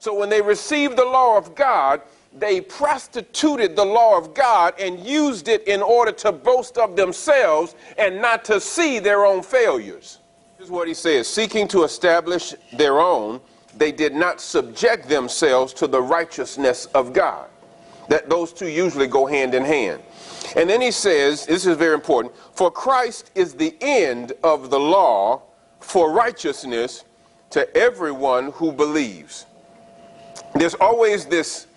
So when they received the law of God, they prostituted the law of God and used it in order to boast of themselves and not to see their own failures. Here's what he says: seeking to establish their own, they did not subject themselves to the righteousness of God. That those two usually go hand in hand. And then he says, this is very important, for Christ is the end of the law for righteousness to everyone who believes. There's always this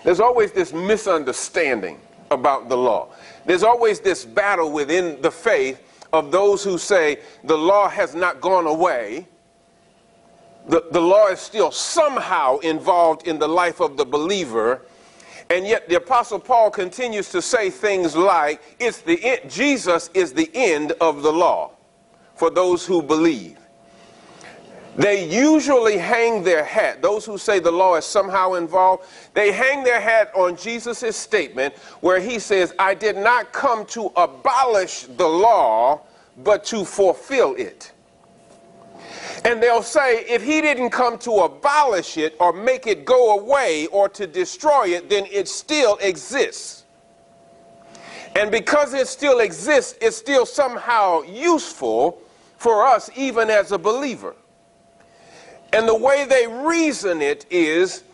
misunderstanding about the law. There's always this battle within the faith of those who say the law has not gone away. The law is still somehow involved in the life of the believer. And yet the Apostle Paul continues to say things like, Jesus is the end of the law for those who believe. They usually hang their hat, those who say the law is somehow involved, they hang their hat on Jesus' statement where he says, I did not come to abolish the law, but to fulfill it. And they'll say, if he didn't come to abolish it or make it go away or to destroy it, then it still exists. And because it still exists, it's still somehow useful for us even as a believer. And the way they reason it is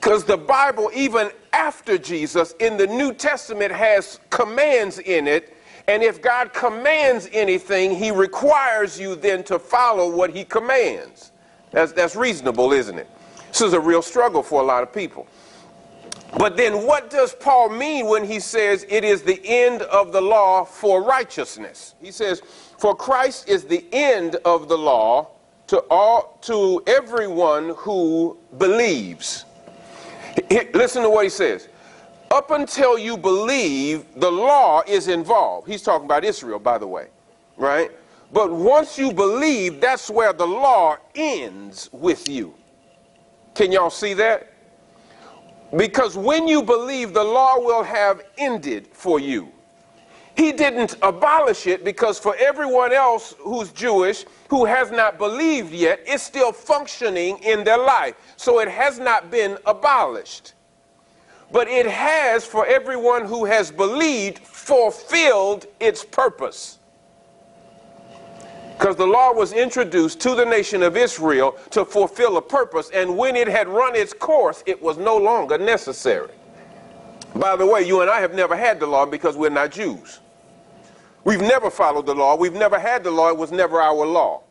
because the Bible, even after Jesus, in the New Testament has commands in it. And if God commands anything, he requires you then to follow what he commands. That's reasonable, isn't it? This is a real struggle for a lot of people. But then what does Paul mean when he says it is the end of the law for righteousness? He says, for Christ is the end of the law to everyone who believes. Listen to what he says. Up until you believe, the law is involved. He's talking about Israel, by the way, right? But once you believe, that's where the law ends with you. Can y'all see that? Because when you believe, the law will have ended for you. He didn't abolish it because for everyone else who's Jewish, who has not believed yet, it's still functioning in their life. So it has not been abolished. But it has, for everyone who has believed, fulfilled its purpose. Because the law was introduced to the nation of Israel to fulfill a purpose, and when it had run its course, it was no longer necessary. By the way, you and I have never had the law because we're not Jews. We've never followed the law. We've never had the law. It was never our law.